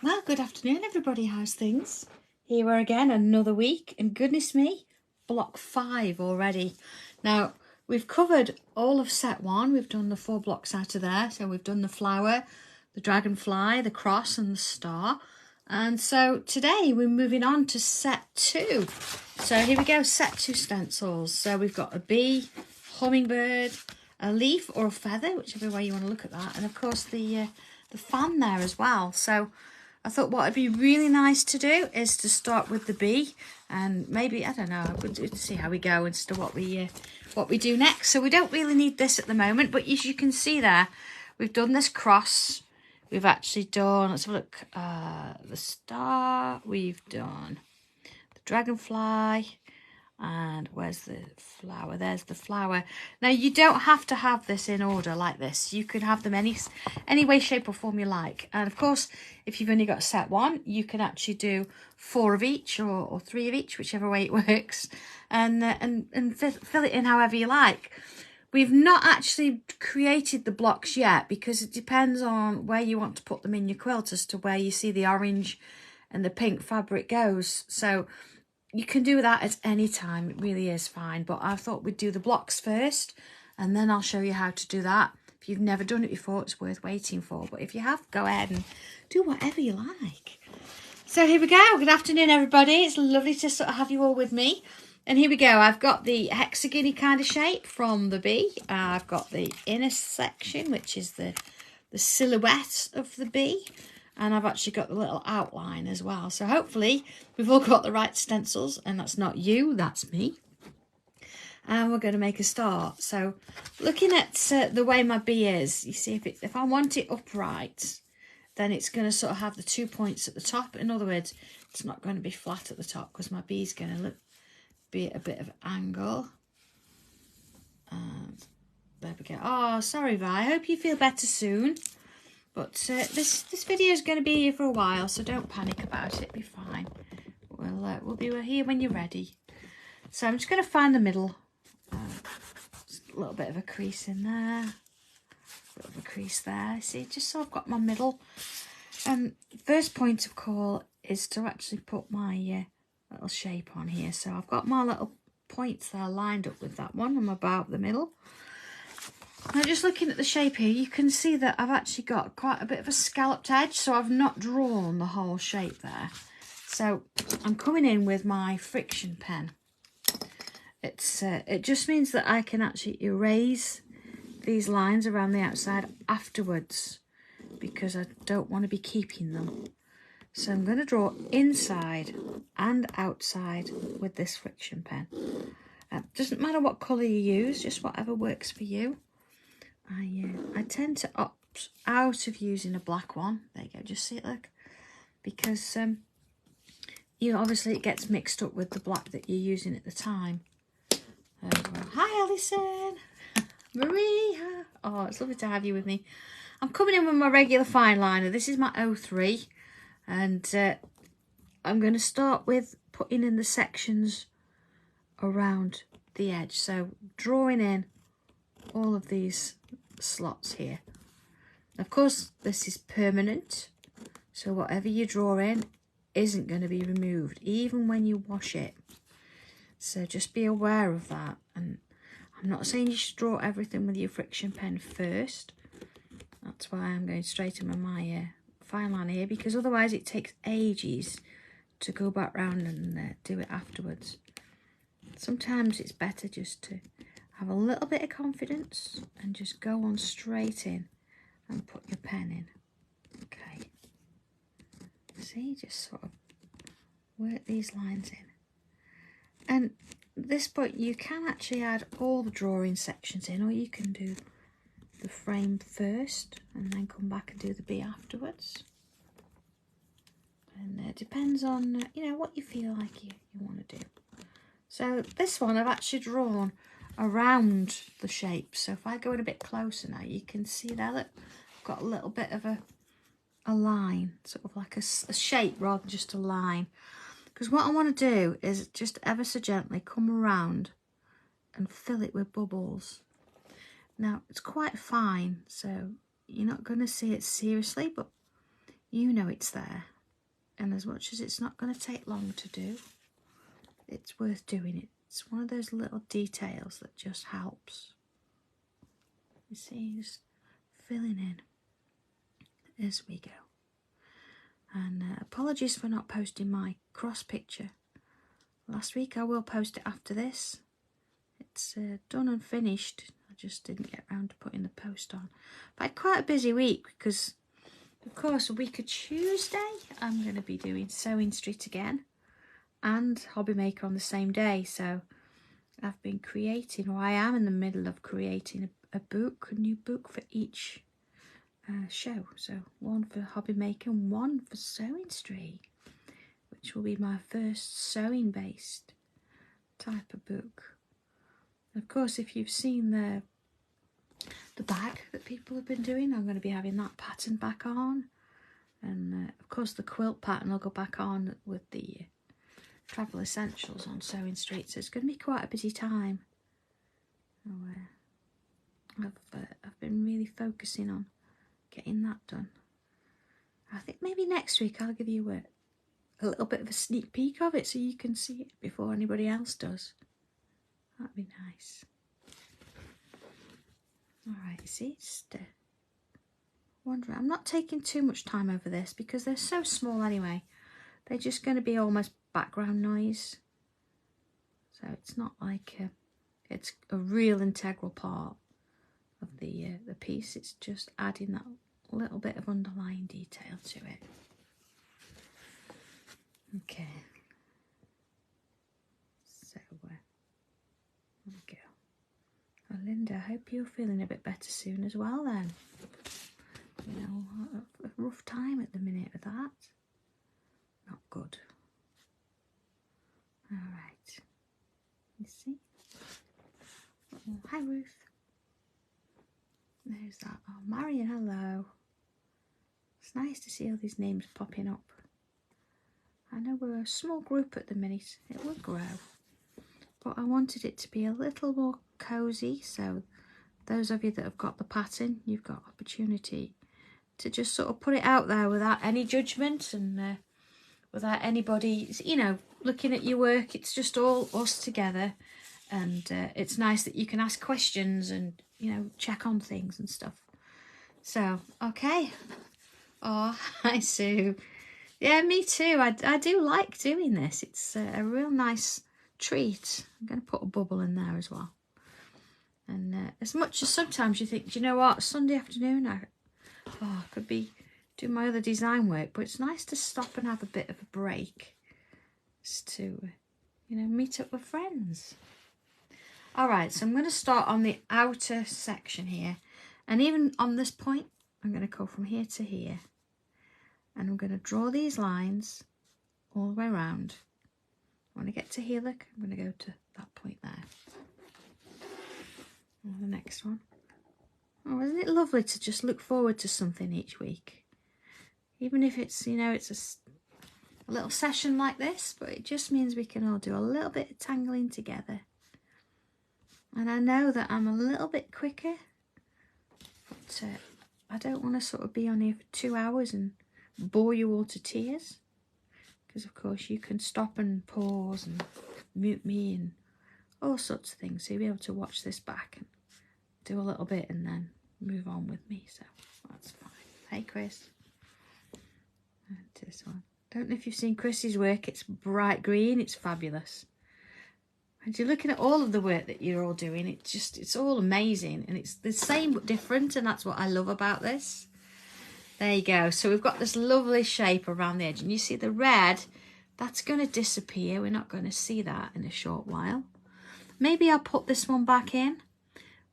Well, good afternoon everybody, how's things? Here we're again, another week, and goodness me, block 5 already. Now, we've covered all of set 1, we've done the 4 blocks out of there, so we've done the flower, the dragonfly, the cross and the star. And so today we're moving on to set 2. So here we go, set 2 stencils. So we've got a bee, hummingbird, a leaf or a feather, whichever way you want to look at that, and of course the fan there as well. So I thought what would be really nice to do is to start with the bee, and maybe, I don't know, we'll see how we go as to what we do next. So we don't really need this at the moment, but as you can see there, we've done this cross. We've actually done, let's have a look, the star, we've done the dragonfly, and where's the flower? There's the flower. Now, you don't have to have this in order like this. You can have them any way, shape or form you like. And of course, if you've only got set 1, you can actually do 4 of each or 3 of each, whichever way it works, and fill it in however you like. We've not actually created the blocks yet because it depends on where you want to put them in your quilt as to where you see the orange and the pink fabric goes. So you can do that at any time, it really is fine, but I thought we'd do the blocks first and then I'll show you how to do that. If you've never done it before, it's worth waiting for, but if you have, go ahead and do whatever you like. So here we go, good afternoon everybody, it's lovely to sort of have you all with me. And here we go, I've got the hexagon kind of shape from the bee, I've got the inner section, which is the silhouette of the bee. And I've actually got the little outline as well. So hopefully we've all got the right stencils, and that's not you, that's me. And we're going to make a start. So looking at the way my bee is, you see if I want it upright, then it's going to sort of have the 2 points at the top. In other words, it's not going to be flat at the top because my bee's going to be at a bit of an angle. And there we go. Oh, sorry, Vi. I hope you feel better soon. But this video is going to be here for a while, so don't panic about it. Be fine. We'll be here when you're ready. So I'm just going to find the middle. Just a little bit of a crease in there. A bit of a crease there. See, just so I've got my middle. First point of call is to actually put my little shape on here. So I've got my little points there lined up with that one. I'm about the middle. Now, just looking at the shape here, you can see that I've actually got quite a bit of a scalloped edge, so I've not drawn the whole shape there. So I'm coming in with my friction pen. It just means that I can actually erase these lines around the outside afterwards because I don't want to be keeping them. So I'm going to draw inside and outside with this friction pen. Doesn't matter what colour you use, just whatever works for you. I tend to opt out of using a black one. There you go, just see it, look. Because, you know, obviously it gets mixed up with the black that you're using at the time. Hi, Alison. Maria. Oh, it's lovely to have you with me. I'm coming in with my regular fine liner. This is my 03. And I'm going to start with putting in the sections around the edge. So drawing in all of these slots here. Of course, this is permanent, so whatever you draw in isn't going to be removed even when you wash it, so just be aware of that. And I'm not saying you should draw everything with your friction pen first. That's why I'm going straight in with my fine liner here, because otherwise it takes ages to go back round and do it afterwards. Sometimes it's better just to have a little bit of confidence and just go on straight in and put your pen in. Okay. See, just sort of work these lines in. And at this point, you can actually add all the drawing sections in, or you can do the frame first and then come back and do the bee afterwards. And it depends on, you know, what you feel like you want to do. So this one I've actually drawn around the shape. So if I go in a bit closer now, you can see there that I've got a little bit of a line, sort of like a shape rather than just a line. Because what I want to do is just ever so gently come around and fill it with bubbles. Now, it's quite fine, so you're not going to see it seriously, but you know it's there. And as much as it's not going to take long to do, it's worth doing it. It's one of those little details that just helps. You see, just filling in as we go. And apologies for not posting my cross picture last week. I will post it after this. It's done and finished. I just didn't get around to putting the post on. But I had quite a busy week because, of course, a week of Tuesday, I'm going to be doing Sewing Street again and Hobby Maker on the same day. So I've been creating, or I am in the middle of creating a new book for each show. So one for Hobby Maker and one for Sewing Street, which will be my first sewing based type of book. Of course, if you've seen the bag that people have been doing, I'm going to be having that pattern back on. And of course the quilt pattern will go back on with the Travel Essentials on Sewing Street. So it's going to be quite a busy time. I've been really focusing on getting that done. I think maybe next week I'll give you a little bit of a sneak peek of it so you can see it before anybody else does. That'd be nice. Alright, see, just wondering. I'm not taking too much time over this because they're so small anyway. They're just going to be almost background noise. So it's not like it's a real integral part of the piece. It's just adding that little bit of underlying detail to it. Okay. So there we go. Oh, Linda, I hope you're feeling a bit better soon as well then. You know, a rough time at the minute with that. Not good. Alright. You see? Oh, hi Ruth. There's that. Oh, Marion, hello. It's nice to see all these names popping up. I know we're a small group at the minute. It will grow. But I wanted it to be a little more cosy, so those of you that have got the pattern, you've got opportunity to just sort of put it out there without any judgment and without anybody, you know, looking at your work. It's just all us together, and it's nice that you can ask questions and, you know, check on things and stuff. So, okay. Oh, hi Sue. Yeah, me too. I do like doing this. It's a real nice treat. I'm going to put a bubble in there as well. And as much as sometimes you think, do you know what, Sunday afternoon I could be doing my other design work, but it's nice to stop and have a bit of a break, just to, you know, meet up with friends. All right, so I'm going to start on the outer section here, and even on this point I'm going to go from here to here, and I'm going to draw these lines all the way around. When I get to here, look, I'm going to go to that point there. And the next one. Oh, isn't it lovely to just look forward to something each week? Even if it's, you know, it's a little session like this, but it just means we can all do a little bit of tangling together. And I know that I'm a little bit quicker, but I don't want to sort of be on here for 2 hours and bore you all to tears. Because, of course, you can stop and pause and mute me and all sorts of things. So you'll be able to watch this back and do a little bit and then move on with me. So that's fine. Hey, Chris. And this one. Don't know if you've seen Chris's work. It's bright green. It's fabulous. And you're looking at all of the work that you're all doing. It's all amazing. And it's the same but different. And that's what I love about this. There you go. So we've got this lovely shape around the edge. And you see the red, that's going to disappear. We're not going to see that in a short while. Maybe I'll put this one back in.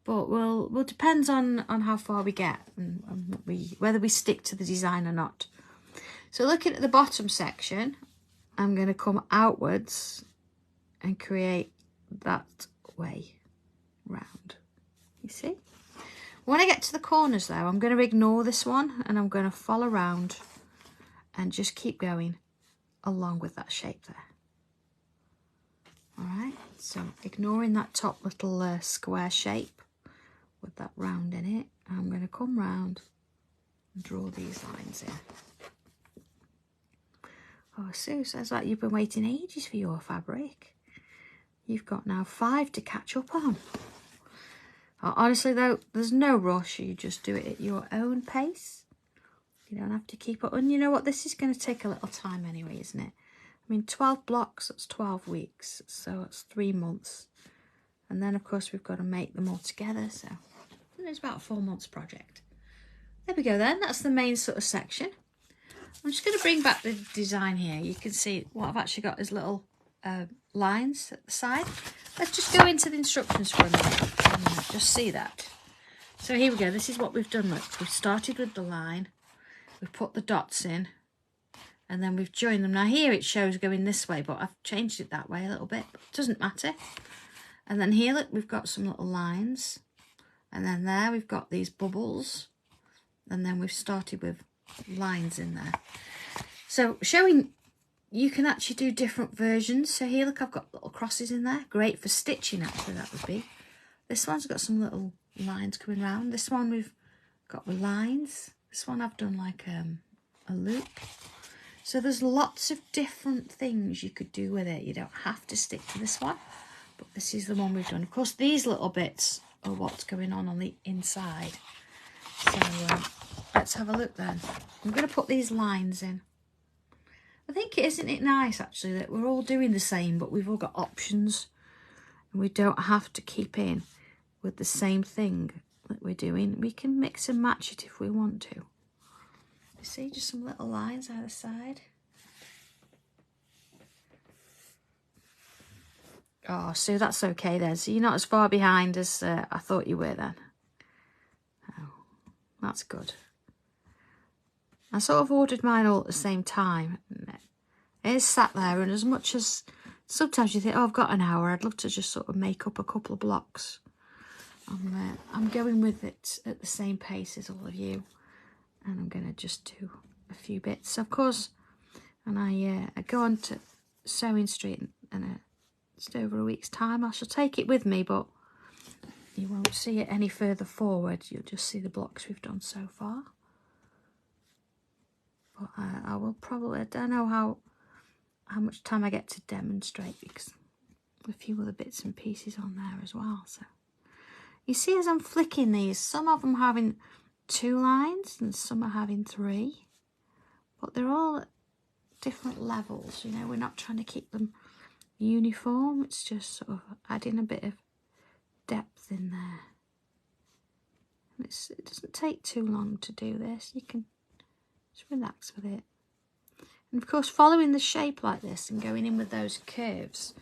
But we'll depends on how far we get and whether we stick to the design or not. So looking at the bottom section, I'm going to come outwards and create that way round. You see? When I get to the corners though, I'm going to ignore this one and I'm going to follow around and just keep going along with that shape there. Alright, so ignoring that top little square shape with that round in it, I'm going to come round and draw these lines in. Oh, Sue, sounds like you've been waiting ages for your fabric. You've got now 5 to catch up on. Honestly though, there's no rush. You just do it at your own pace. You don't have to keep up. And you know what? This is going to take a little time anyway, isn't it? I mean, 12 blocks, that's 12 weeks. So it's 3 months. And then, of course, we've got to make them all together. So it's about a 4 months project. There we go then. That's the main sort of section. I'm just going to bring back the design here. You can see what I've actually got is little lines at the side. Let's just go into the instructions for a minute and just see that. So here we go. This is what we've done. Look, we've started with the line. We've put the dots in. And then we've joined them. Now here it shows going this way, but I've changed it that way a little bit. But it doesn't matter. And then here, look, we've got some little lines. And then there we've got these bubbles. And then we've started with lines in there. So showing you can actually do different versions. So here, look, I've got little crosses in there. Great for stitching, actually, that would be. This one's got some little lines coming around. This one we've got with lines. This one I've done like a loop. So there's lots of different things you could do with it. You don't have to stick to this one, but this is the one we've done. Of course, these little bits are what's going on the inside. So let's have a look then. I'm going to put these lines in. I think isn't it nice actually that we're all doing the same, but we've all got options and we don't have to keep in with the same thing that we're doing. We can mix and match it if we want to. You see, just some little lines either side. Oh, Sue, that's okay then. So you're not as far behind as I thought you were then. Oh, that's good. I sort of ordered mine all at the same time. It is sat there, and as much as sometimes you think, oh, I've got an hour, I'd love to just sort of make up a couple of blocks. I'm going with it at the same pace as all of you. And I'm going to just do a few bits. Of course, and I go on to Sewing Street in just over a week's time. I shall take it with me, but you won't see it any further forward. You'll just see the blocks we've done so far. But I will probably, I don't know how much time I get to demonstrate because a few other bits and pieces on there as well. So you see as I'm flicking these, some of them having 2 lines and some are having 3, but they're all at different levels. You know, we're not trying to keep them uniform. It's just sort of adding a bit of depth in there. And it doesn't take too long to do this. You can just relax with it. And of course, following the shape like this and going in with those curves,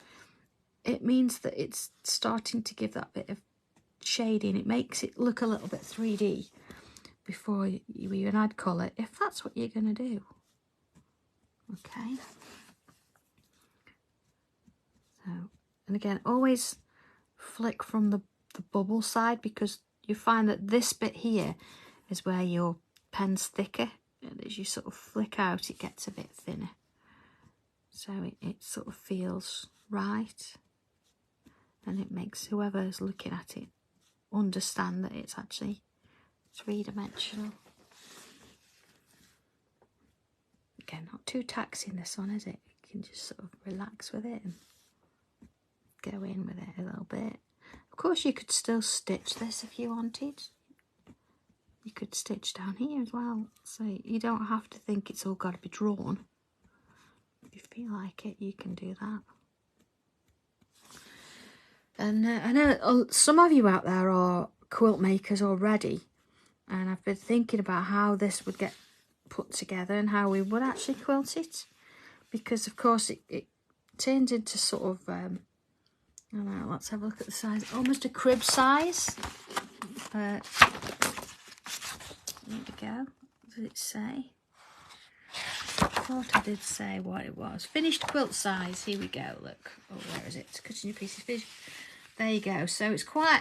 it means that it's starting to give that bit of shading. It makes it look a little bit 3D before you even add colour, if that's what you're going to do. Okay. So, and again, always flick from the bubble side, because you find that this bit here is where your pen's thicker, and as you sort of flick out it gets a bit thinner, so it sort of feels right, and it makes whoever's looking at it understand that it's actually 3-dimensional. Again, not too taxing this one, is it? You can just sort of relax with it and go in with it a little bit. Of course, you could still stitch this if you wanted. You could stitch down here as well, so you don't have to think it's all got to be drawn. If you feel like it, you can do that. And I know some of you out there are quilt makers already, and I've been thinking about how this would get put together and how we would actually quilt it, because of course it turns into sort of I don't know, let's have a look at the size, almost a crib size. There we go. What did it say? I thought I did say what it was. Finished quilt size. Here we go. Look. Oh, where is it? Cutting your pieces. Finished. There you go. So it's quite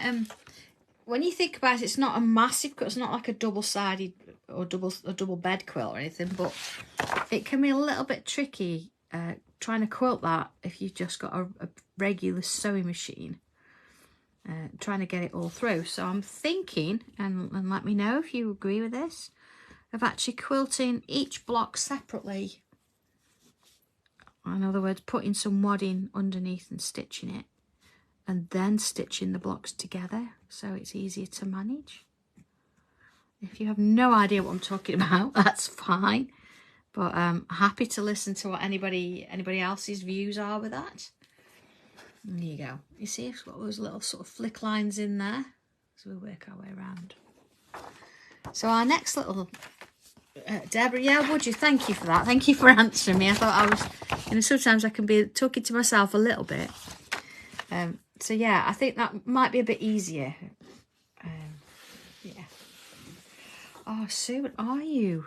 when you think about it, it's not a massive quilt. It's not like a double-sided or double bed quilt or anything, but it can be a little bit tricky trying to quilt that if you've just got a regular sewing machine, trying to get it all through. So I'm thinking, and let me know if you agree with this, of actually quilting each block separately In other words, putting some wadding underneath and stitching it, and then stitching the blocks together so it's easier to manage. If you have no idea what I'm talking about, that's fine. But I'm happy to listen to what anybody else's views are with that. And there you go. You see, it's got those little sort of flick lines in there. So we'll work our way around. So our next little... Deborah, yeah, would you? Thank you for that. Thank you for answering me. I thought I was... You know, sometimes I can be talking to myself a little bit. So yeah, I think that might be a bit easier. Yeah. Oh, Sue, what are you?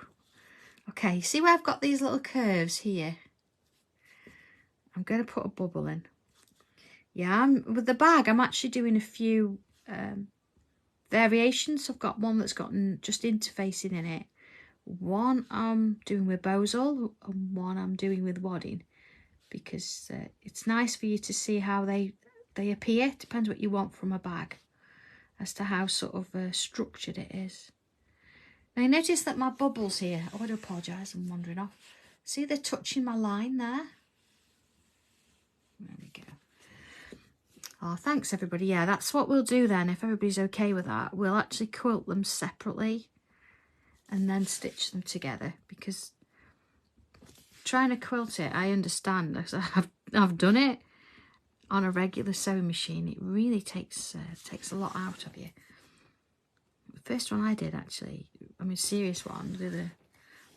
Okay, see where I've got these little curves here? I'm going to put a bubble in. Yeah, with the bag, I'm actually doing a few variations. I've got one that's got just interfacing in it. One I'm doing with bozal and one I'm doing with wadding, because it's nice for you to see how they appear. Depends what you want from a bag as to how sort of structured it is. Now, you notice that my bubbles here, oh, I do apologise, I'm wandering off. See, they're touching my line there. There we go. Oh, thanks, everybody. Yeah, that's what we'll do then, if everybody's okay with that. We'll actually quilt them separately and then stitch them together, because trying to quilt it, I understand. I've done it on a regular sewing machine. It really takes a lot out of you. The first one I did, actually, I mean, serious one, with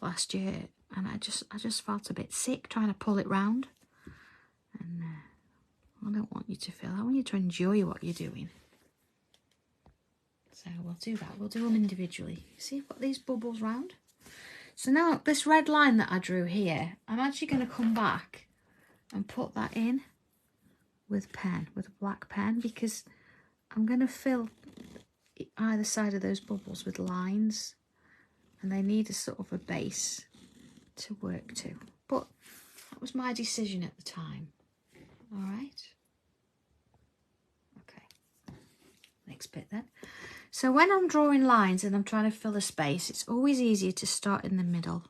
last year, and I just felt a bit sick trying to pull it round. And I don't want you to feel. I want you to enjoy what you're doing. So we'll do that. We'll do them individually. See, I've got these bubbles round. So now this red line that I drew here, I'm actually going to come back and put that in with a black pen, because I'm going to fill either side of those bubbles with lines, and they need a sort of a base to work to. But that was my decision at the time. All right. Okay. Next bit then. So when I'm drawing lines and I'm trying to fill a space, it's always easier to start in the middle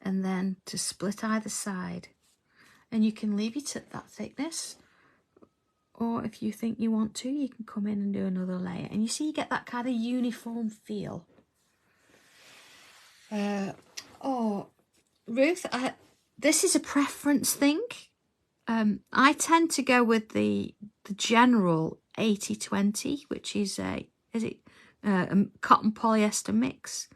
and then to split either side. And you can leave it at that thickness, or if you think you want to, you can come in and do another layer. And you see, you get that kind of uniform feel. Oh, Ruth, this is a preference thing. I tend to go with the general 80-20, which is a cotton polyester mix.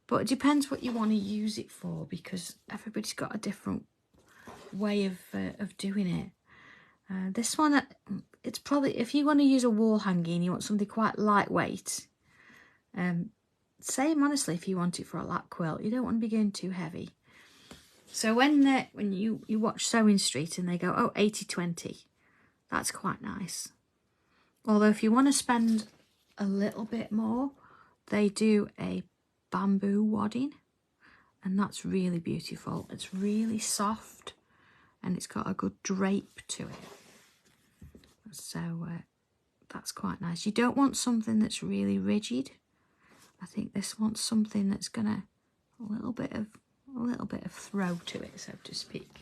But it depends what you want to use it for, because everybody's got a different way of doing it. This one, it's probably, if you want to use a wall hanging, you want something quite lightweight. Same, honestly, if you want it for a lap quilt, you don't want to be going too heavy. So when you watch Sewing Street and they go, oh, 80-20, that's quite nice. Although if you want to spend a little bit more, they do a bamboo wadding, and that's really beautiful. It's really soft and it's got a good drape to it. So that's quite nice. You don't want something that's really rigid. I think this wants something that's gonna a little bit of throw to it, so to speak,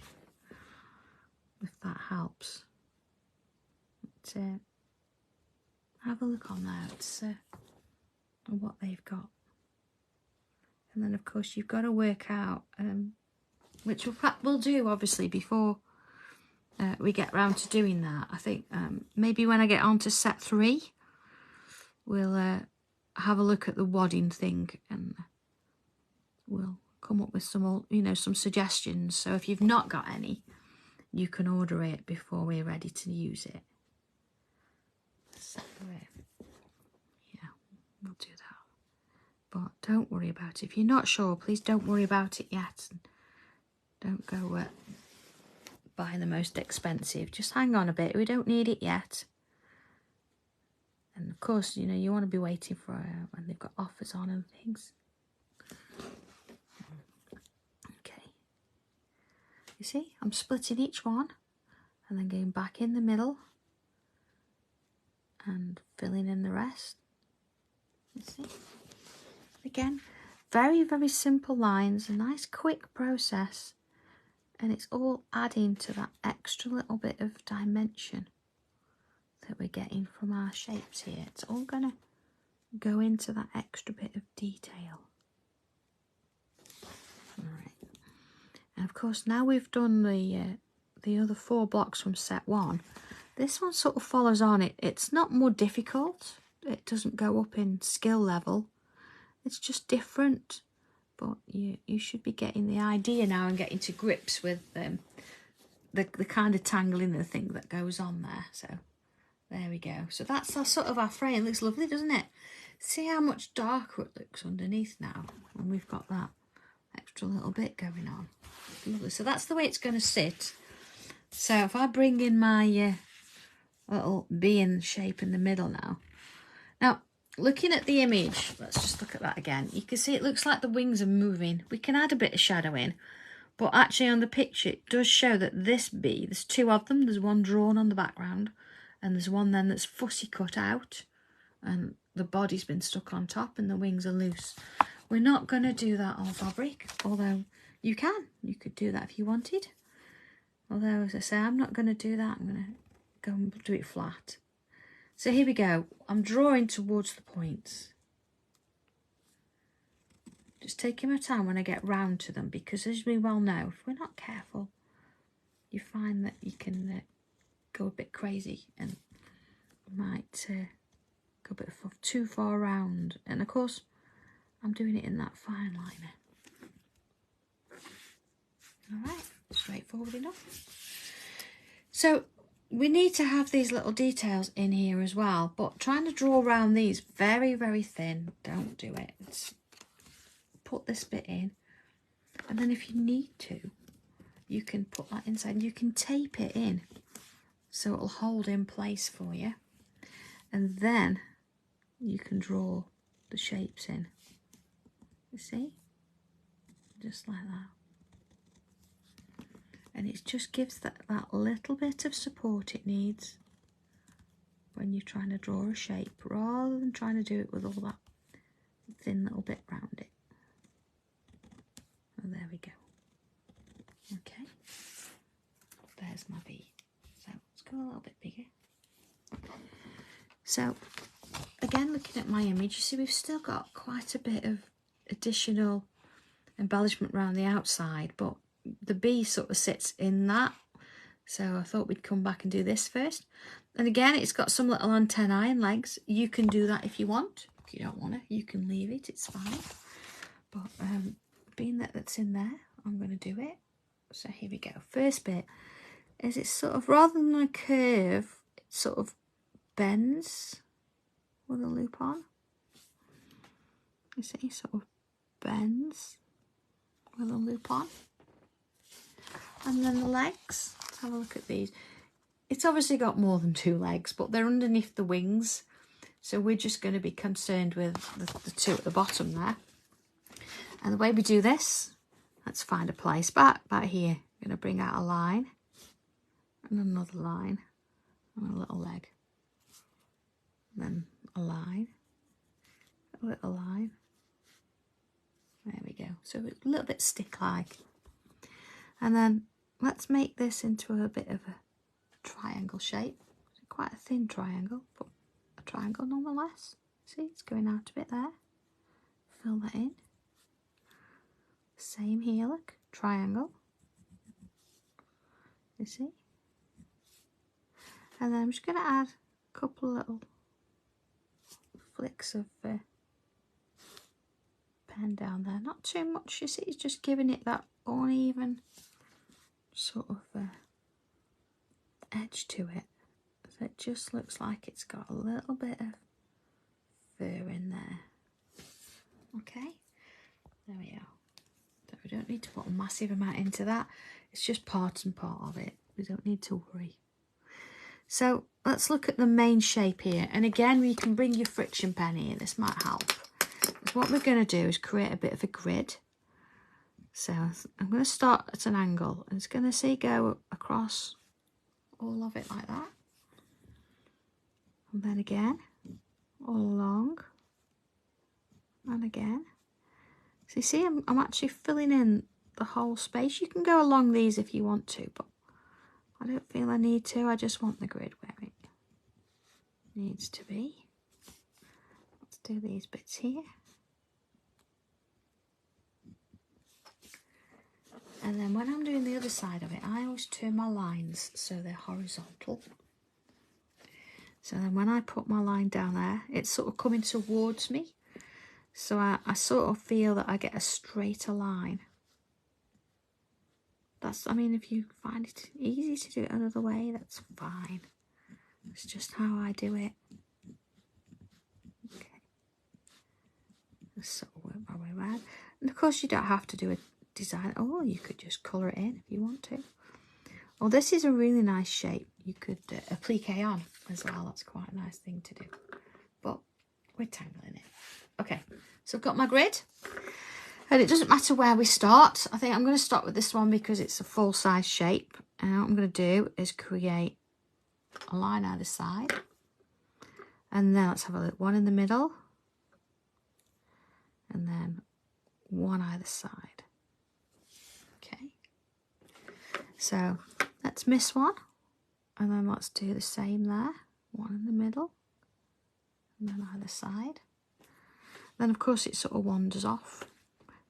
if that helps. But, have a look on there. It's what they've got, and then of course you've got to work out which we'll do obviously before we get round to doing that. I think maybe when I get on to set 3, we'll have a look at the wadding thing, and we'll come up with some, some suggestions. So if you've not got any, you can order it before we're ready to use it. So yeah, we'll do that. But don't worry about it. If you're not sure, please don't worry about it yet. Don't go buying the most expensive. Just hang on a bit. We don't need it yet. And of course, you want to be waiting for when they've got offers on and things. Okay. You see, I'm splitting each one and then going back in the middle and filling in the rest. You see? Again, very, very simple lines, a nice quick process. And it's all adding to that extra little bit of dimension that we're getting from our shapes here. It's all going to go into that extra bit of detail. Alright. And of course, now we've done the other 4 blocks from set 1, this one sort of follows on. It's not more difficult. It doesn't go up in skill level. It's just different. But you should be getting the idea now and getting to grips with the kind of tangling the thing that goes on there. So there we go. So that's our sort of our frame. It looks lovely, doesn't it? See how much darker it looks underneath now when we've got that extra little bit going on. Lovely. So that's the way it's going to sit. So if I bring in my little bean shape in the middle now. Now, looking at the image, let's just look at that again. You can see it looks like the wings are moving. We can add a bit of shadow in, but actually on the picture it does show that this bee, there's 2 of them. There's one drawn on the background and there's one then that's fussy cut out and the body's been stuck on top and the wings are loose. We're not going to do that on fabric, although you could do that if you wanted. Although, as I say, I'm not going to do that. I'm going to go and do it flat. So here we go. I'm drawing towards the points. Just taking my time when I get round to them, because as we well know, if we're not careful, you find that you can go a bit crazy and might go a bit too far around. And of course, I'm doing it in that fine liner. Alright, straightforward enough. So we need to have these little details in here as well, but trying to draw around these very, very thin, don't do it. Put this bit in, and then if you need to, you can put that inside and you can tape it in so it'll hold in place for you, and then you can draw the shapes in. You see? Just like that. And it just gives that little bit of support it needs when you're trying to draw a shape, rather than trying to do it with all that thin little bit round it. And there we go. Okay. There's my bee. So let's go a little bit bigger. So again, looking at my image, you see we've still got quite a bit of additional embellishment around the outside, but the bee sort of sits in that, so I thought we'd come back and do this first. And again, it's got some little antennae and legs. You can do that if you want. If you don't want to, you can leave it, it's fine. But being that that's in there, I'm going to do it. So here we go. First bit is it's sort of, rather than a curve, it sort of bends with a loop on. You see, sort of bends with a loop on. And then the legs, let's have a look at these. It's obviously got more than 2 legs, but they're underneath the wings. So we're just going to be concerned with the 2 at the bottom there. And the way we do this, let's find a place about here. I'm going to bring out a line and another line and a little leg. And then a line, a little line. There we go. So it's a little bit stick-like. And then let's make this into a bit of a triangle shape. Quite a thin triangle, but a triangle nonetheless. See, it's going out a bit there. Fill that in. Same here, look, triangle. You see? And then I'm just going to add a couple of little flicks of pen down there. Not too much, you see, it's just giving it that uneven sort of edge to it, so it just looks like it's got a little bit of fur in there. Okay, there we are. So we don't need to put a massive amount into that, it's just part and part of it, we don't need to worry. So let's look at the main shape here, and again you can bring your friction pen here, this might help. Because what we're going to do is create a bit of a grid. So I'm going to start at an angle, and it's going to see go across all of it like that. And then again, all along, and again. So you see I'm actually filling in the whole space. You can go along these if you want to, but I don't feel I need to. I just want the grid where it needs to be. Let's do these bits here. And then when I'm doing the other side of it, I always turn my lines so they're horizontal. So then when I put my line down there, it's sort of coming towards me. So I sort of feel that I get a straighter line. I mean, if you find it easy to do it another way, that's fine. It's just how I do it. Okay. Just sort of work my way around. And of course, you don't have to do a design. Oh, you could just colour it in if you want to. Well, this is a really nice shape. You could applique on as well. That's quite a nice thing to do. But we're tangling it. Okay, so I've got my grid. And it doesn't matter where we start. I think I'm going to start with this one because it's a full size shape. And what I'm going to do is create a line either side. And then let's have a look. One in the middle. And then one either side. Okay. So let's miss one. And then let's do the same there. One in the middle. And then either side. Then of course it sort of wanders off.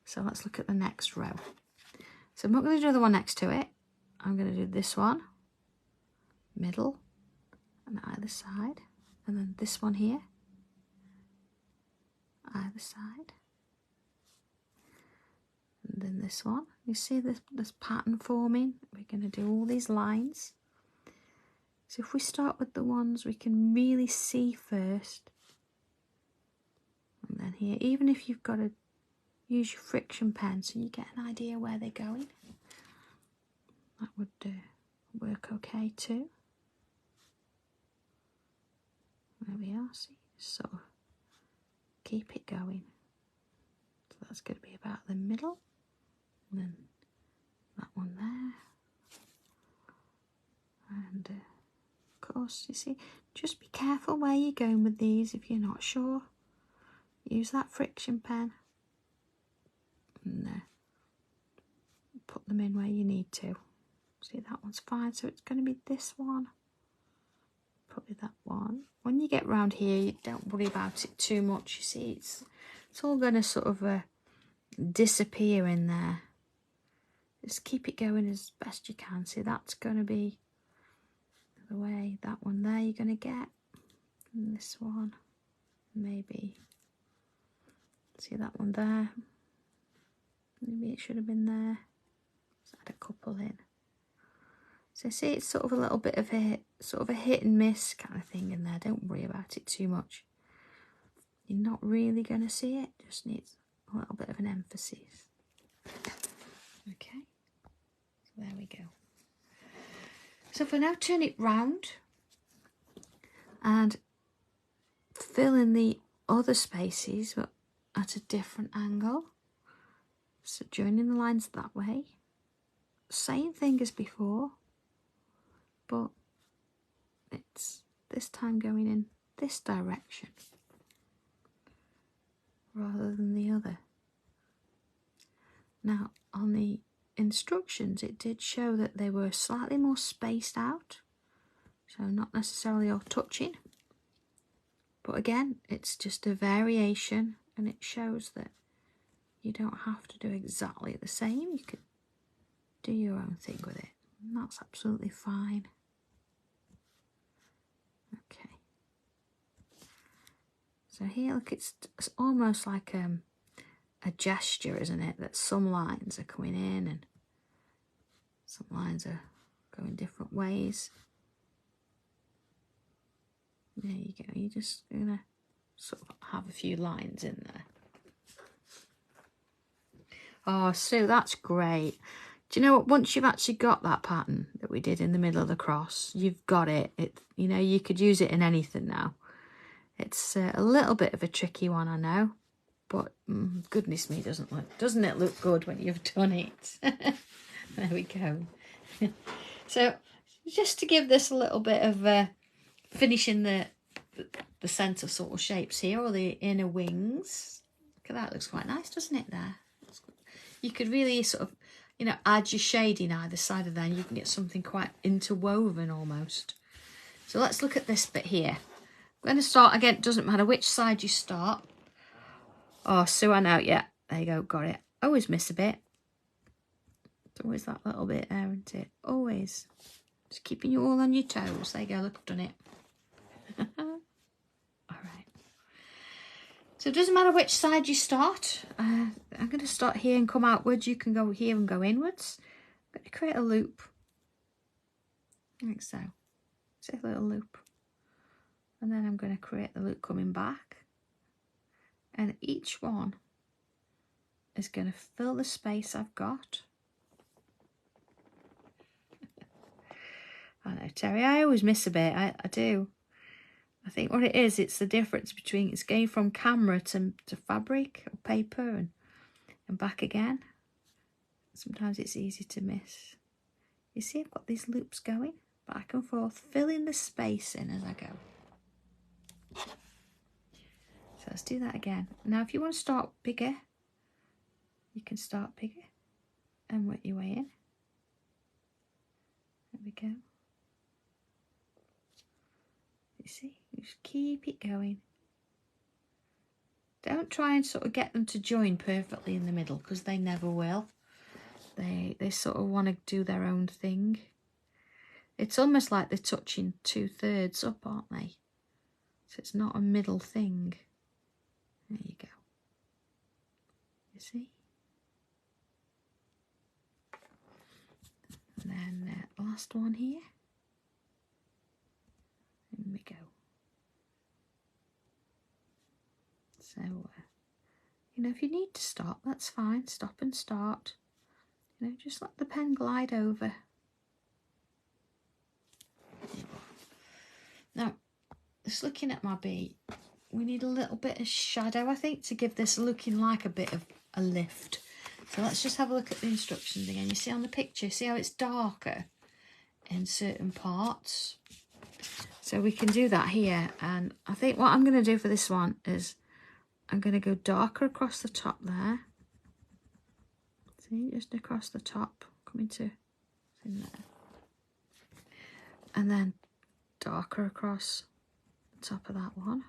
So let's look at the next row. So I'm not going to do the one next to it. I'm going to do this one, middle, and either side. And then this one here, either side. And then this one. You see this pattern forming? We're going to do all these lines. So if we start with the ones we can really see first. And then here, even if you've got to use your friction pen so you get an idea where they're going. That would work okay too. There we are, see, so keep it going. So that's going to be about the middle. And then that one there. And of course, you see, just be careful where you're going with these if you're not sure. Use that friction pen. And put them in where you need to. See, that one's fine, so it's going to be this one, probably that one. When you get round here, you don't worry about it too much. You see, it's all going to sort of disappear in there. Just keep it going as best you can. See, that's going to be the way. That one there you're going to get, and this one maybe. See that one there. Maybe it should have been there. Let's add a couple in. So see, it's sort of a little bit of a hit and miss kind of thing in there. Don't worry about it too much. You're not really going to see it. Just needs a little bit of an emphasis. Okay. So there we go. So if I now turn it round and fill in the other spaces but at a different angle. So joining the lines that way, same thing as before, but it's this time going in this direction rather than the other. Now on the instructions it did show that they were slightly more spaced out, so not necessarily all touching, but again it's just a variation and it shows that you don't have to do exactly the same. You could do your own thing with it. And that's absolutely fine. Okay. So here, look, it's almost like a gesture, isn't it? That some lines are coming in and some lines are going different ways. There you go. You're just going to sort of have a few lines in there. Oh, Sue, that's great. Do you know what? Once you've actually got that pattern that we did in the middle of the cross, you've got it. You know, you could use it in anything now. It's a little bit of a tricky one, I know, but goodness me, doesn't it look good when you've done it? There we go. So just to give this a little bit of finishing the centre sort of shapes here, or the inner wings. Look at that, looks quite nice, doesn't it there? You could really sort of you know, add your shading either side of there, and you can get something quite interwoven almost. So let's look at this bit here. I'm going to start again. It doesn't matter which side you start. Oh, Sue, I know. Yeah, there you go. Got it. Always miss a bit. It's always that little bit there, isn't it? Always. Just keeping you all on your toes. There you go. Look, I've done it. All right. So it doesn't matter which side you start. I'm going to start here and come outwards. You can go here and go inwards. I'm going to create a loop. Like so. Just a little loop. And then I'm going to create the loop coming back. And each one is going to fill the space I've got. I know, Terry, I always miss a bit. I do. I think what it is, it's the difference between it's going from camera to fabric or paper and back again. Sometimes it's easy to miss. You see, I've got these loops going back and forth, filling the space in as I go. So let's do that again. Now, if you want to start bigger, you can start bigger and work your way in. There we go. You see, you just keep it going. Don't try and sort of get them to join perfectly in the middle, because they never will. They sort of want to do their own thing. It's almost like they're touching 2/3 up, aren't they? So it's not a middle thing. There you go. You see? And then the last one here. There we go. So, you know, if you need to stop, that's fine. Stop and start. You know, just let the pen glide over. Now, just looking at my bee, we need a little bit of shadow, I think, to give this looking like a bit of a lift. So let's just have a look at the instructions again. You see on the picture, see how it's darker in certain parts? So we can do that here. And I think what I'm going to do for this one is I'm going to go darker across the top there. See, just across the top, coming to in there. And then darker across the top of that one.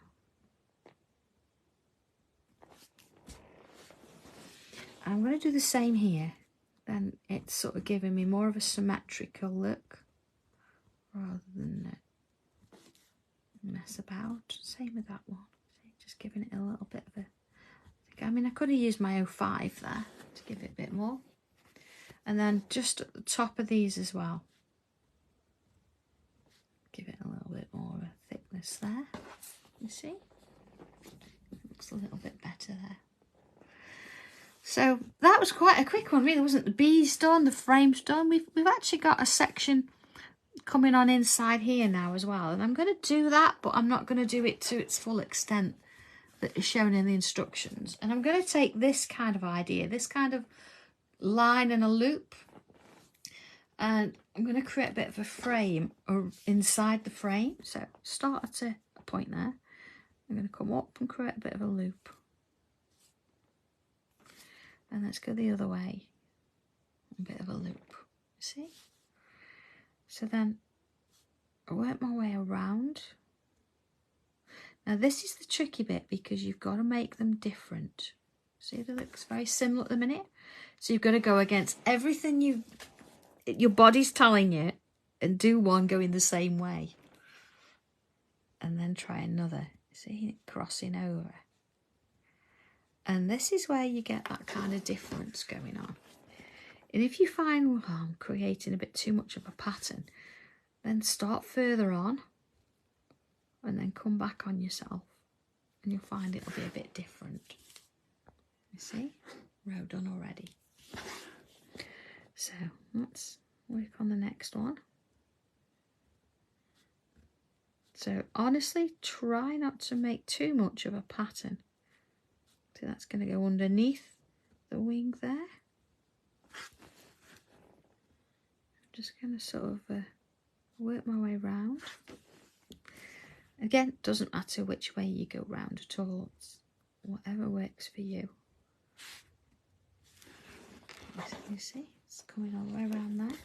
I'm going to do the same here. Then it's sort of giving me more of a symmetrical look rather than mess about. Same with that one. See, just giving it a little bit of a... I mean, I could have used my 05 there to give it a bit more. And then just at the top of these as well. Give it a little bit more of a thickness there. You see? Looks a little bit better there. So that was quite a quick one, really, wasn't it? The bees done, the frame's done. We've actually got a section coming on inside here now as well. And I'm going to do that, but I'm not going to do it to its full extent that is shown in the instructions. And I'm going to take this kind of idea, this kind of line and a loop, and I'm going to create a bit of a frame or inside the frame. So start at a point there. I'm going to come up and create a bit of a loop. And let's go the other way. A bit of a loop. See? So then I work my way around. Now this is the tricky bit because you've got to make them different. See, that looks very similar at the minute. So you've got to go against everything your body's telling you and do one going the same way. And then try another. See, crossing over. And this is where you get that kind of difference going on. And if you find, well, I'm creating a bit too much of a pattern, then start further on and then come back on yourself and you'll find it'll be a bit different. You see? Row done already. So let's work on the next one. So honestly, try not to make too much of a pattern. So that's going to go underneath the wing there. I'm just going to sort of work my way round. Again, it doesn't matter which way you go round at all. It's whatever works for you. You see, it's coming all the way around there.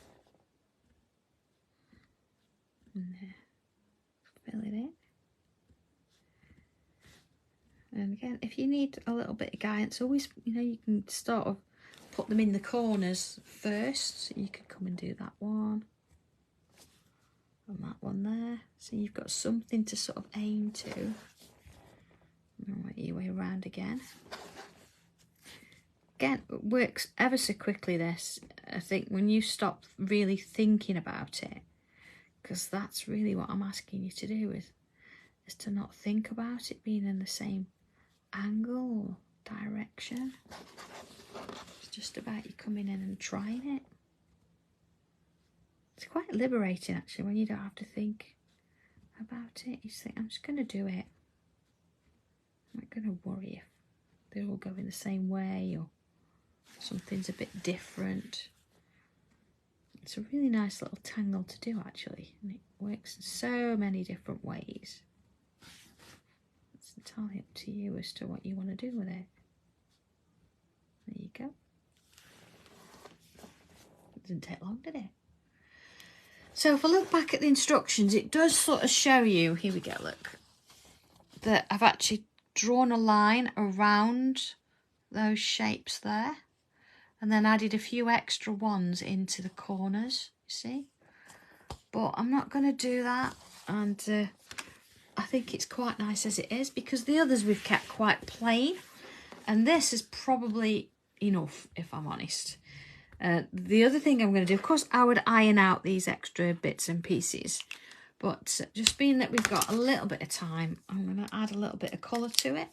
And fill it in. And again, if you need a little bit of guidance, always, you know, you can sort of put them in the corners first. So you could come and do that one. And that one there. So you've got something to sort of aim to. And work your way around again. Again, it works ever so quickly, this. I think when you stop really thinking about it, because that's really what I'm asking you to do, is to not think about it being in the same angle or direction. It's just about you coming in and trying it. It's quite liberating actually when you don't have to think about it. You just think, I'm just going to do it. I'm not going to worry if they all go in the same way or something's a bit different. It's a really nice little tangle to do actually, and it works in so many different ways. It's entirely up to you as to what you want to do with it. There you go. It didn't take long, did it? So if I look back at the instructions, it does sort of show you, here we go, look, that I've actually drawn a line around those shapes there, and then added a few extra ones into the corners, you see. But I'm not going to do that, and I think it's quite nice as it is, because the others we've kept quite plain, and this is probably enough, if I'm honest. The other thing I'm going to do, of course, I would iron out these extra bits and pieces, but just being that we've got a little bit of time, I'm going to add a little bit of colour to it,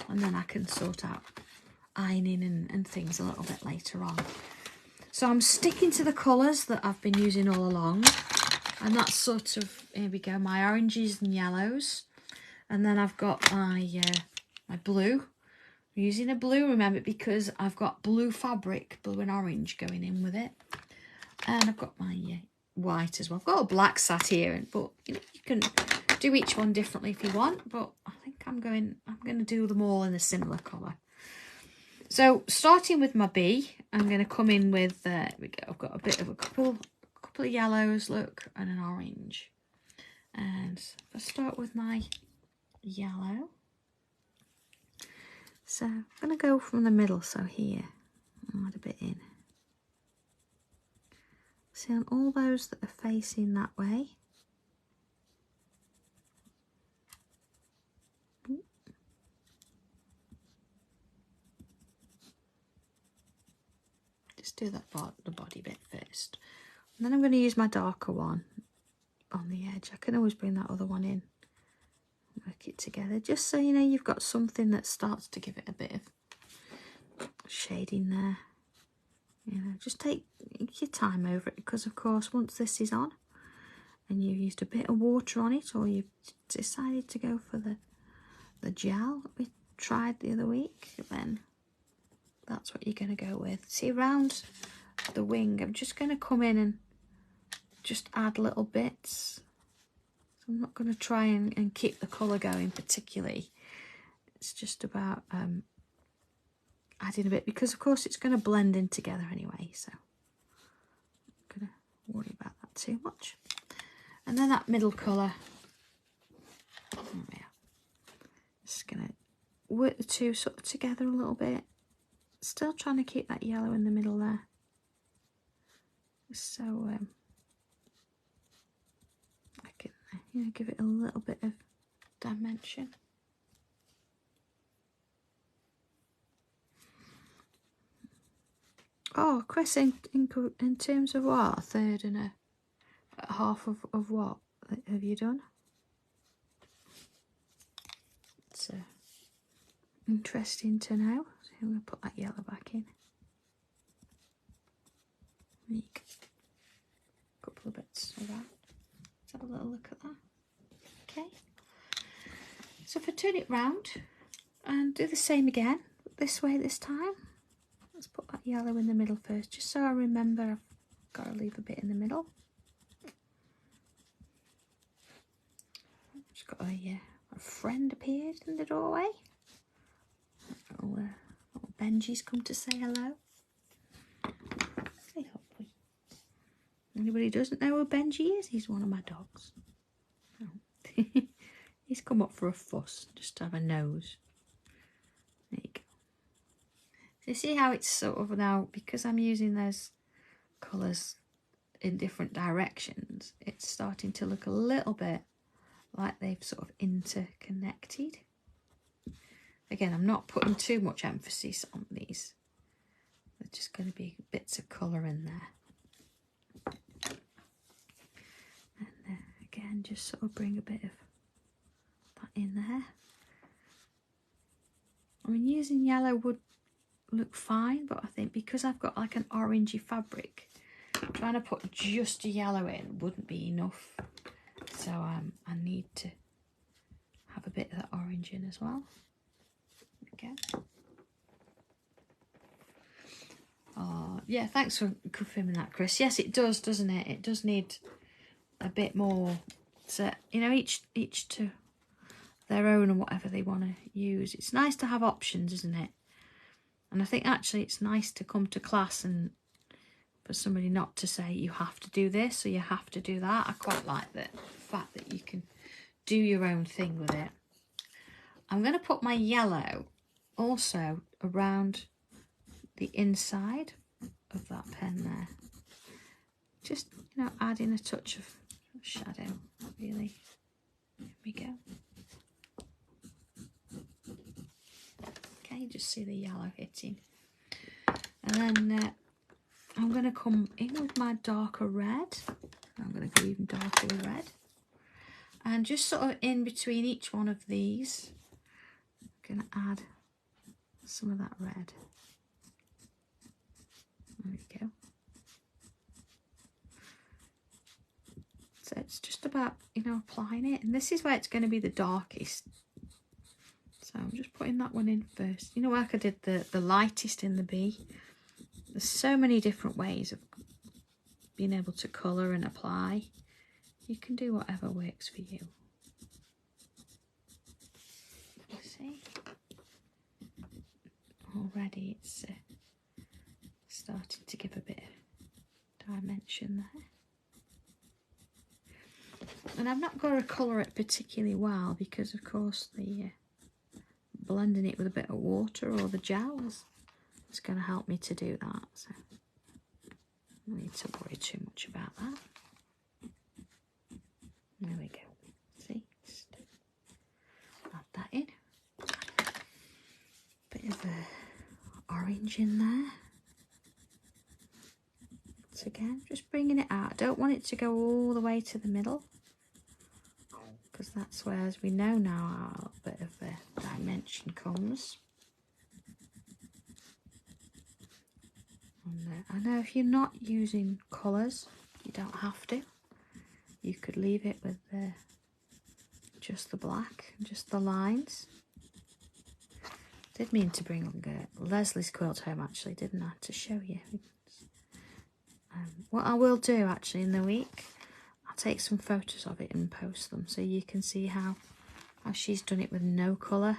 and then I can sort out ironing and things a little bit later on. So I'm sticking to the colours that I've been using all along, and that's sort of, here we go, my oranges and yellows, and then I've got my my blue. I'm using a blue, remember, because I've got blue fabric, blue and orange going in with it, and I've got my white as well. I've got a black sat here, but you know, you can do each one differently if you want, but I think I'm going to do them all in a similar colour. So starting with my B, I'm going to come in with, we go, I've got a bit of a couple of yellows, look, and an orange. And if I start with my yellow, so I'm going to go from the middle, so here, I'll add a bit in. See, on all those that are facing that way, just do that the body bit first. And then I'm going to use my darker one on the edge. I can always bring that other one in, work it together, just so you know you've got something that starts to give it a bit of shading there. You know, just take your time over it, because of course once this is on and you've used a bit of water on it, or you've decided to go for the gel that we tried the other week, then that's what you're going to go with. See, around the wing, I'm just going to come in and just add little bits. So I'm not going to try and keep the colour going particularly. It's just about adding a bit, because of course it's going to blend in together anyway, so I'm not going to worry about that too much. And then that middle colour, just going to work the two sort of together a little bit. Still trying to keep that yellow in the middle there. So I can, you know, give it a little bit of dimension. Oh, Chris, in terms of what? A third and a half of what have you done? It's interesting to know. So I'm going to put that yellow back in. There you go. A couple of bits of that. Let's have a little look at that. Okay. So if I turn it round and do the same again, this way this time. Let's put that yellow in the middle first, just so I remember I've got to leave a bit in the middle. Just got a friend appeared in the doorway. Little Benji's come to say hello. Anybody who doesn't know who Benji is, he's one of my dogs. Oh. He's come up for a fuss, just to have a nose. There you go. So you see how it's sort of now, because I'm using those colours in different directions, it's starting to look a little bit like they've sort of interconnected. Again, I'm not putting too much emphasis on these. There's just going to be bits of colour in there. And again, just sort of bring a bit of that in there. I mean, using yellow would look fine, but I think because I've got like an orangey fabric, trying to put just a yellow in wouldn't be enough. So I need to have a bit of that orange in as well. Okay. Oh, yeah, thanks for confirming that, Chris. Yes, it does, doesn't it? It does need a bit more. So, you know, each to their own and whatever they want to use. It's nice to have options, isn't it? And I think actually it's nice to come to class and for somebody not to say you have to do this or you have to do that. I quite like the fact that you can do your own thing with it. I'm going to put my yellow also around the inside of that pen there. Just, you know, adding a touch of shadow, really. There we go. Okay, just see the yellow hitting. And then I'm going to come in with my darker red. I'm going to go even darker with red. And just sort of in between each one of these, I'm going to add some of that red. There we go. So it's just about, you know, applying it. And this is where it's going to be the darkest. So I'm just putting that one in first. You know, like I did the lightest in the B. There's so many different ways of being able to colour and apply. You can do whatever works for you. You see? Already it's starting to give a bit of dimension there. And I've not got to colour it particularly well because of course the blending it with a bit of water or the gel is going to help me to do that. So I don't need to worry too much about that. There we go. See? Just add that in. Bit of orange in there. So again, just bringing it out. I don't want it to go all the way to the middle, because that's where, as we know now, a bit of dimension comes. And I know if you're not using colours, you don't have to. You could leave it with just the black, just the lines. Did mean to bring Leslie's quilt home actually, didn't I, to show you. What I will do actually in the week, I'll take some photos of it and post them so you can see how she's done it with no colour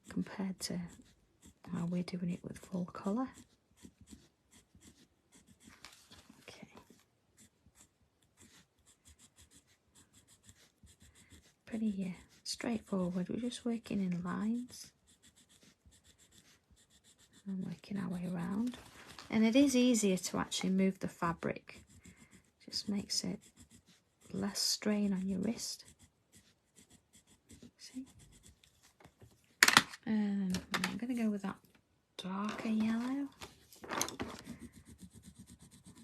compared to how we're doing it with full colour. Okay. Pretty straightforward. We're just working in lines and working our way around. And it is easier to actually move the fabric. Just makes it less strain on your wrist. See? And I'm going to go with that darker yellow.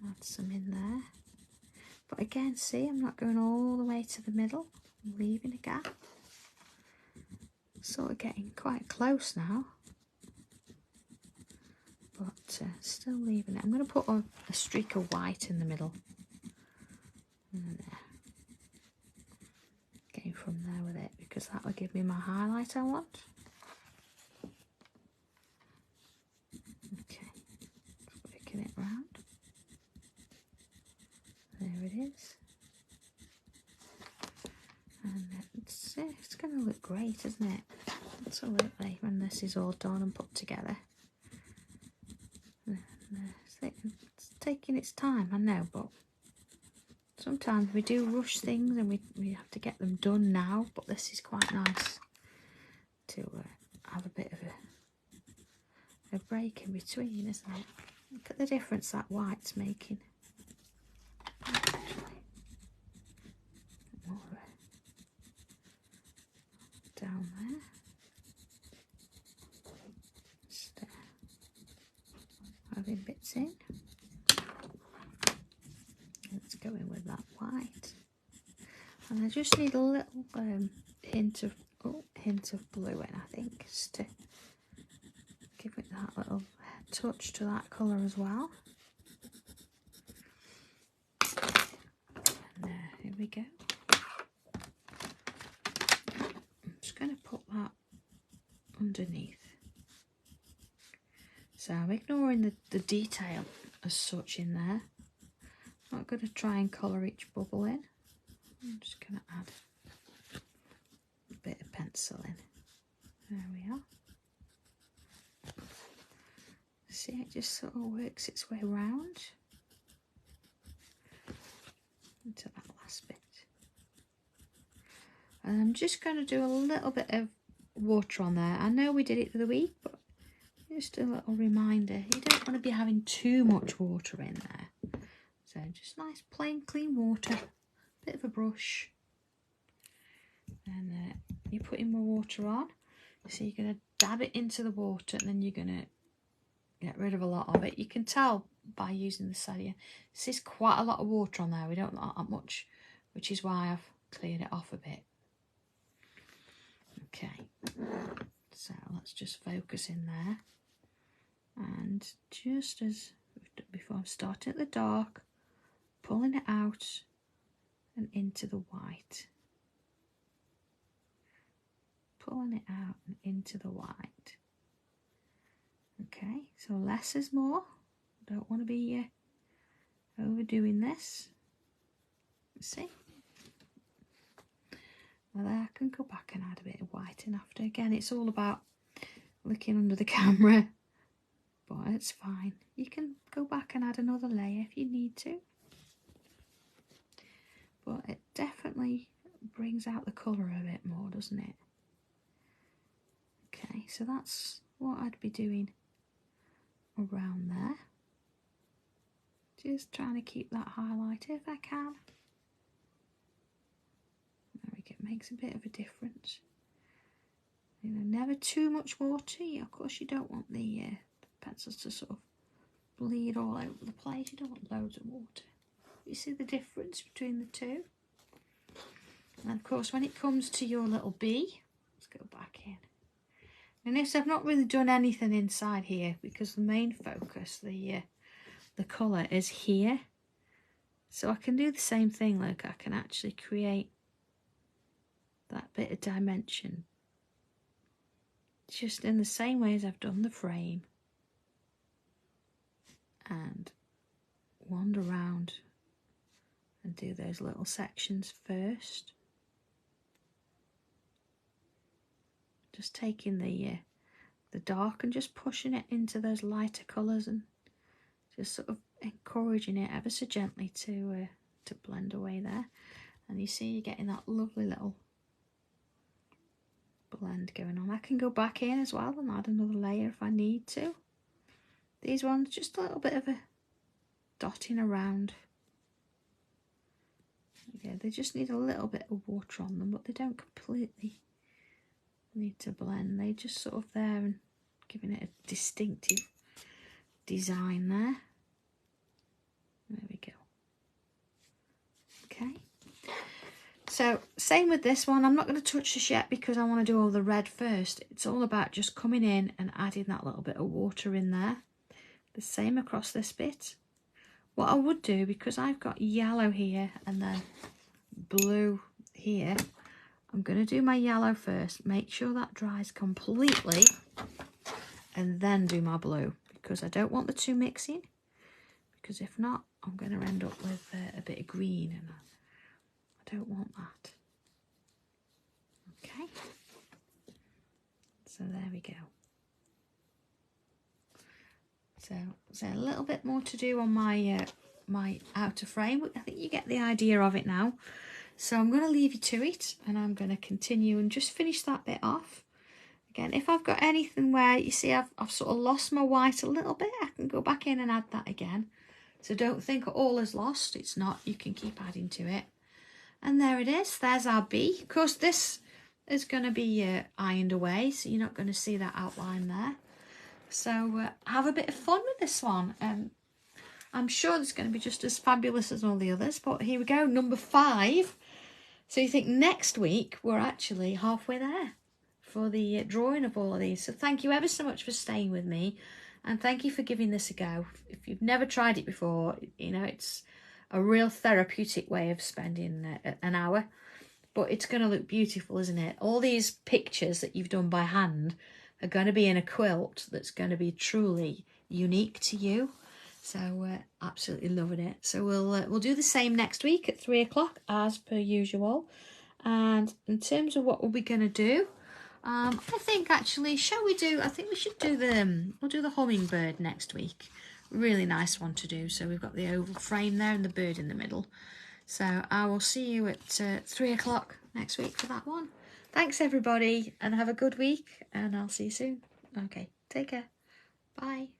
Add some in there. But again, see, I'm not going all the way to the middle. I'm leaving a gap. Sort of getting quite close now. But still leaving it. I'm going to put a streak of white in the middle. And getting from there with it, because that will give me my highlight I want. Okay, just working it round. There it is. And it's going to look great, isn't it? Absolutely, when this is all done and put together. It's taking its time, I know, but Sometimes we do rush things and we have to get them done now, but this is quite nice to have a bit of a break in between, isn't it? Look at the difference that white's making. More down there. Just adding bits in. Let's go in with that white. And I just need a little hint of blue in, I think, just to give it that little touch to that colour as well. And here we go. I'm just going to put that underneath. So I'm ignoring the detail as such in there. I'm not going to try and colour each bubble in. I'm just going to add a bit of pencil in. There we are. See, it just sort of works its way around into that last bit. And I'm just going to do a little bit of water on there. I know we did it the other week, but just a little reminder, you don't want to be having too much water in there. So just nice plain clean water, bit of a brush, and you're putting more water on. So you're going to dab it into the water and then you're going to get rid of a lot of it. You can tell by using the cellular. This is quite a lot of water on there. We don't want that much, which is why I've cleared it off a bit. Okay, so let's just focus in there. And just as we've done before, I'm starting at the dark, pulling it out and into the white. Pulling it out and into the white. Okay, so less is more. Don't want to be overdoing this. See? Well, there I can go back and add a bit of white in after. Again, it's all about looking under the camera. But it's fine. You can go back and add another layer if you need to. But it definitely brings out the colour a bit more, doesn't it? Okay, so that's what I'd be doing around there. Just trying to keep that highlighter if I can. There we go, it makes a bit of a difference. You know, never too much water. Of course, you don't want the pencils to sort of bleed all over the place. You don't want loads of water. You see the difference between the two? And of course, when it comes to your little bee, let's go back in. And notice I've not really done anything inside here because the main focus, the colour, is here. So I can do the same thing. Like I can actually create that bit of dimension just in the same way as I've done the frame. And wander around and do those little sections first. Just taking the dark and just pushing it into those lighter colours and just sort of encouraging it ever so gently to blend away there. And you see you're getting that lovely little blend going on. I can go back in as well and add another layer if I need to. These ones, just a little bit of a dotting around. Yeah, they just need a little bit of water on them, but they don't completely need to blend. They just sort of there and giving it a distinctive design there. There we go. Okay. So same with this one. I'm not going to touch this yet because I want to do all the red first. It's all about just coming in and adding that little bit of water in there. The same across this bit. What I would do, because I've got yellow here and then blue here, I'm going to do my yellow first, make sure that dries completely, and then do my blue, because I don't want the two mixing, because if not, I'm going to end up with a bit of green, and I don't want that. Okay, so there we go. So a little bit more to do on my my outer frame. I think you get the idea of it now. So I'm going to leave you to it, and I'm going to continue and just finish that bit off. Again, if I've got anything where you see I've sort of lost my white a little bit, I can go back in and add that again. So don't think all is lost. It's not. You can keep adding to it. And there it is. There's our bee. Of course, this is going to be ironed away, so you're not going to see that outline there. So have a bit of fun with this one. I'm sure it's going to be just as fabulous as all the others. But here we go, number 5. So you think next week we're actually halfway there for the drawing of all of these. So thank you ever so much for staying with me, and thank you for giving this a go. If you've never tried it before, you know, it's a real therapeutic way of spending an hour, but it's going to look beautiful, isn't it? All these pictures that you've done by hand are going to be in a quilt that's going to be truly unique to you. So absolutely loving it. So we'll do the same next week at 3 o'clock as per usual. And in terms of what we'll be going to do, I think actually, shall we do? I think we should do we'll do the hummingbird next week. Really nice one to do. So we've got the oval frame there and the bird in the middle. So I will see you at 3 o'clock next week for that one. Thanks everybody, and have a good week, and I'll see you soon. Okay, take care. Bye.